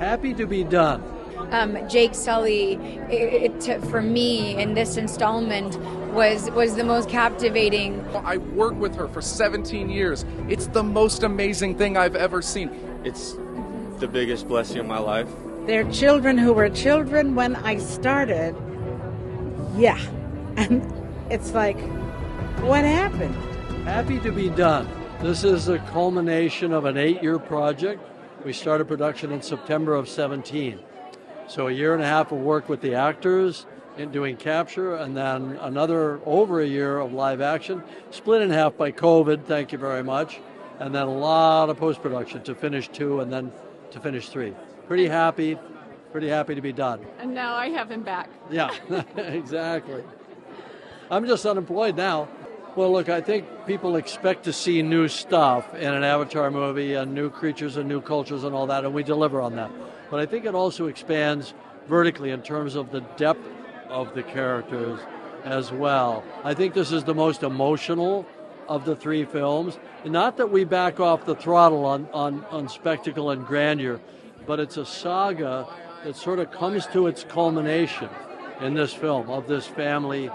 Happy to be done. Jake Sully, for me, in this installment, was the most captivating. I worked with her for 17 years. It's the most amazing thing I've ever seen. It's the biggest blessing of my life. They're children who were children when I started. Yeah. And it's like, what happened? Happy to be done. This is the culmination of an 8-year project. We started production in September of 17. So a year and a half of work with the actors in doing capture, and then another over a year of live action, split in half by COVID, thank you very much, and then a lot of post-production to finish 2 and then to finish 3. Pretty happy to be done. And now I have him back. Yeah, exactly. I'm just unemployed now. Well, look, I think people expect to see new stuff in an Avatar movie and new creatures and new cultures and all that, and we deliver on that. But I think it also expands vertically in terms of the depth of the characters as well. I think this is the most emotional of the 3 films. Not that we back off the throttle on spectacle and grandeur, but it's a saga that sort of comes to its culmination in this film of this family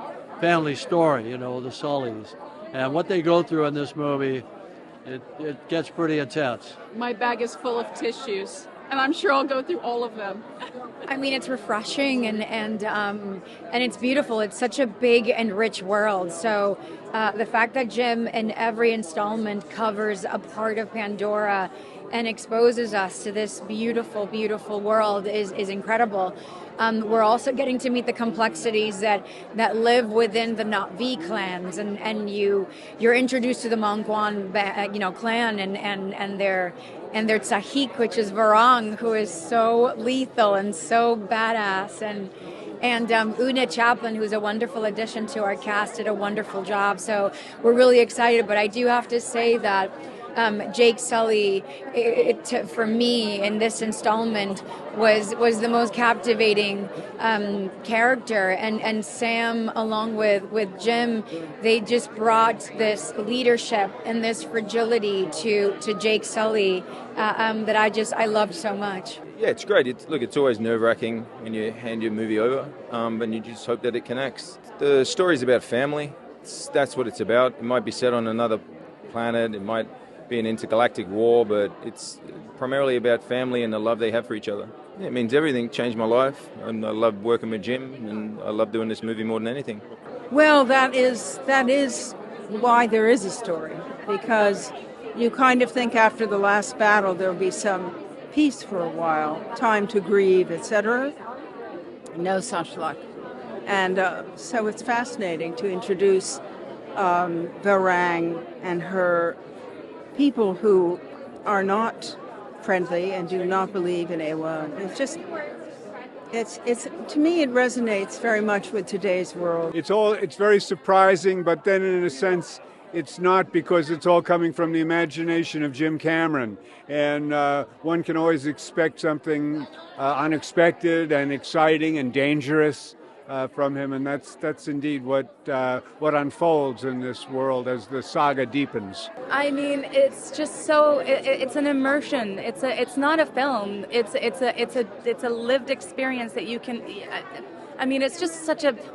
story, you know, the Sullys. And what they go through in this movie, it gets pretty intense. My bag is full of tissues, and I'm sure I'll go through all of them. I mean, it's refreshing and it's beautiful. It's such a big and rich world. So the fact that Jim in every installment covers a part of Pandora and exposes us to this beautiful, beautiful world is incredible. We're also getting to meet the complexities that live within the Na'vi clans, and you're introduced to the Mongwan, clan and their Tsahik, which is Varang, who is so lethal and so badass, and Oona Chaplin, who's a wonderful addition to our cast, did a wonderful job. So we're really excited. But I do have to say that Jake Sully, for me, in this installment, was the most captivating character, and Sam, along with Jim, they just brought this leadership and this fragility to Jake Sully that I loved so much. Yeah, it's great. It's always nerve-wracking when you hand your movie over, and you just hope that it connects. The story's about family. That's what it's about. It might be set on another planet. It might be an intergalactic war, but it's primarily about family and the love they have for each other. Yeah, it means everything. Changed my life, and I love working with Jim, and I love doing this movie more than anything. Well, that is why there is a story, because you kind of think after the last battle there'll be some peace for a while, time to grieve, etc. No such luck. And so it's fascinating to introduce VRAI and her people who are not friendly and do not believe in Ewa. It's to me, it resonates very much with today's world. It's very surprising, but then in a sense, it's not, because it's all coming from the imagination of Jim Cameron. And one can always expect something unexpected and exciting and dangerous from him, and that's indeed what unfolds in this world as the saga deepens. I mean, it's just so it's an immersion. It's not a film. It's a lived experience that you can. I mean, it's just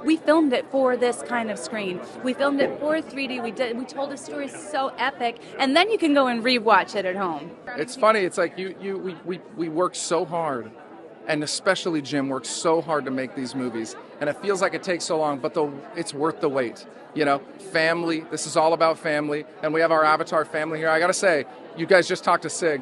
we filmed it for this kind of screen. We filmed it for 3D. We told a story so epic, and then you can go and rewatch it at home. It's funny. It's like we worked so hard, and especially Jim worked so hard to make these movies, and it feels like it takes so long, but it's worth the wait. You know, family. This is all about family, and we have our Avatar family here. I gotta say, you guys just talked to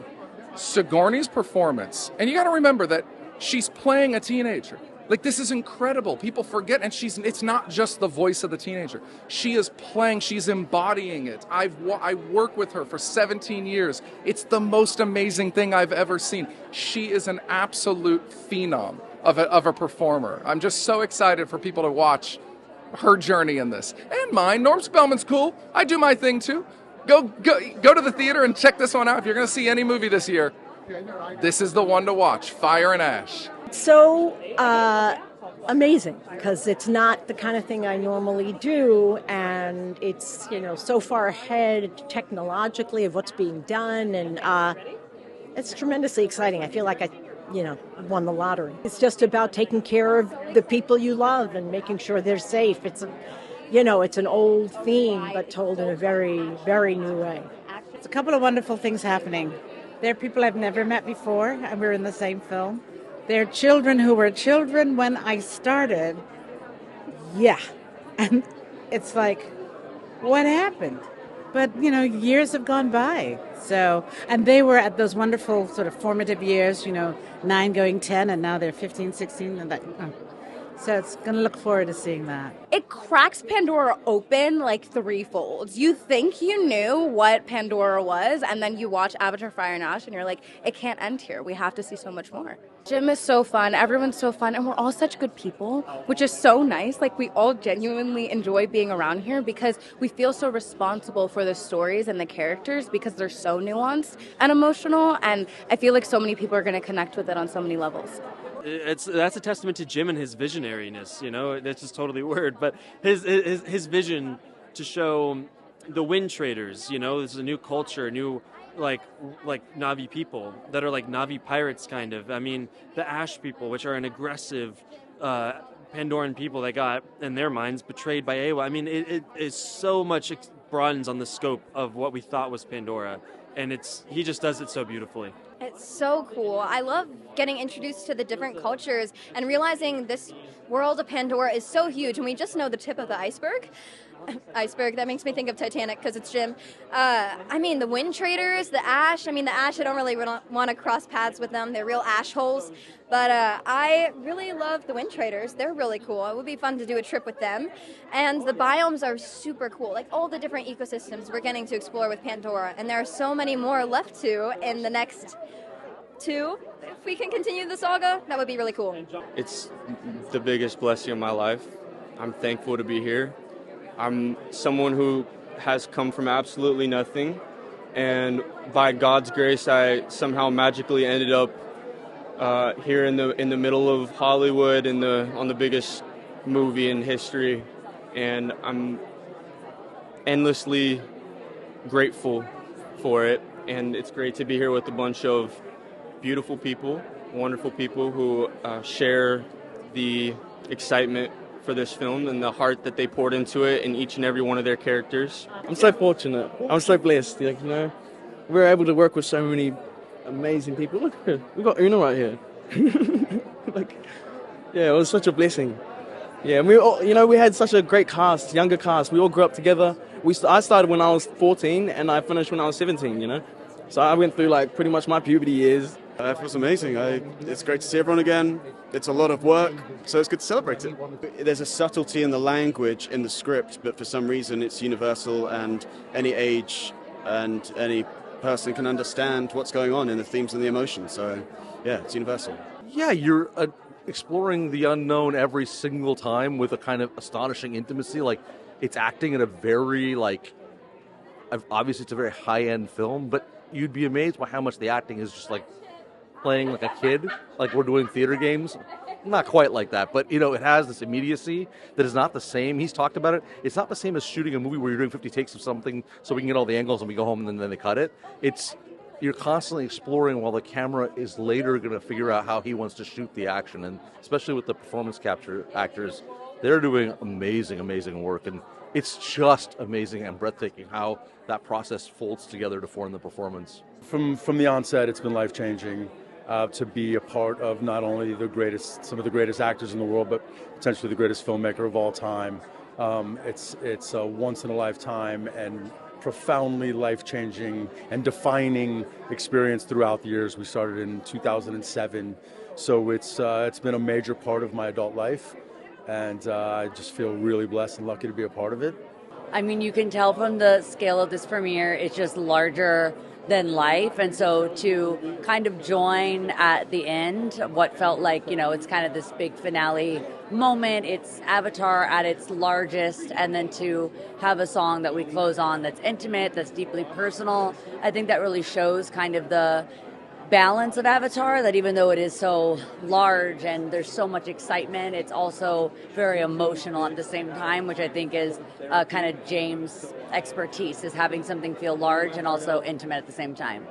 Sigourney's performance, and you gotta remember that she's playing a teenager. Like, this is incredible. People forget, and it's not just the voice of the teenager. She is playing, she's embodying it. I worked with her for 17 years. It's the most amazing thing I've ever seen. She is an absolute phenom of a performer. I'm just so excited for people to watch her journey in this. And mine. Norm Spellman's cool. I do my thing too. Go to the theater and check this one out. If you're going to see any movie this year, this is the one to watch, Fire and Ash. So amazing, because it's not the kind of thing I normally do, and it's so far ahead technologically of what's being done, and it's tremendously exciting. I feel like won the lottery. It's just about taking care of the people you love and making sure they're safe. It's an old theme, but told in a very, very new way. It's a couple of wonderful things happening. There are people I've never met before, and we're in the same film. There are children who were children when I started. Yeah. And it's like, what happened? But, years have gone by. So, and they were at those wonderful sort of formative years, 9 going 10, and now they're 15, 16. And so it's going to look forward to seeing that. It cracks Pandora open like threefold. You think you knew what Pandora was, and then you watch Avatar Fire and Ash, and you're like, it can't end here. We have to see so much more. Jim is so fun. Everyone's so fun. And we're all such good people, which is so nice. Like, we all genuinely enjoy being around here because we feel so responsible for the stories and the characters because they're so nuanced and emotional. And I feel like so many people are going to connect with it on so many levels. That's a testament to Jim and his visionariness, that's just totally weird, but his vision to show the Wind Traders, this is a new culture, new like Na'vi people that are like Na'vi pirates kind of. I mean, the Ash people, which are an aggressive Pandoran people that got, in their minds, betrayed by Awa. I mean, it is so much broadens on the scope of what we thought was Pandora, and he just does it so beautifully. It's so cool. I love getting introduced to the different cultures and realizing this world of Pandora is so huge, and we just know the tip of the iceberg. Iceberg, that makes me think of Titanic because it's Jim. The Wind Traders, the Ash. The Ash, I don't really want to cross paths with them. They're real ash holes. But I really love the Wind Traders. They're really cool. It would be fun to do a trip with them. And the biomes are super cool. Like all the different ecosystems we're getting to explore with Pandora. And there are so many more left to in the next 2. If we can continue the saga, that would be really cool. It's the biggest blessing of my life. I'm thankful to be here. I'm someone who has come from absolutely nothing, and by God's grace, I somehow magically ended up here in the middle of Hollywood on the biggest movie in history, and I'm endlessly grateful for it. And it's great to be here with a bunch of beautiful people, wonderful people who share the excitement for this film and the heart that they poured into it in each and every one of their characters. I'm so fortunate. I'm so blessed. We're able to work with so many amazing people. Look, we've got Oona right here. It was such a blessing. Yeah, and we all, we had such a great cast, younger cast. We all grew up together. I started when I was 14 and I finished when I was 17. So I went through pretty much my puberty years. It was amazing. It's great to see everyone again. It's a lot of work, so it's good to celebrate it. There's a subtlety in the language, in the script, but for some reason it's universal and any age and any person can understand what's going on in the themes and the emotions. So, yeah, it's universal. Yeah, you're exploring the unknown every single time with a kind of astonishing intimacy. It's acting at a very, obviously it's a very high-end film, but you'd be amazed by how much the acting is just playing like a kid, like we're doing theater games. Not quite like that, but it has this immediacy that is not the same. He's talked about it. It's not the same as shooting a movie where you're doing 50 takes of something so we can get all the angles and we go home and then they cut it. You're constantly exploring while the camera is later going to figure out how he wants to shoot the action. And especially with the performance capture actors, they're doing amazing work. And it's just amazing and breathtaking how that process folds together to form the performance. From the onset, it's been life-changing. To be a part of not only some of the greatest actors in the world, but potentially the greatest filmmaker of all time. It's a once-in-a-lifetime and profoundly life-changing and defining experience throughout the years. We started in 2007, so it's been a major part of my adult life, and I just feel really blessed and lucky to be a part of it. You can tell from the scale of this premiere, it's just larger than life, and so to kind of join at the end what felt like it's kind of this big finale moment. It's Avatar at its largest, and then to have a song that we close on that's intimate, that's deeply personal. I think that really shows kind of the balance of Avatar, that even though it is so large and there's so much excitement, it's also very emotional at the same time, which I think is kind of James' expertise, is having something feel large and also intimate at the same time.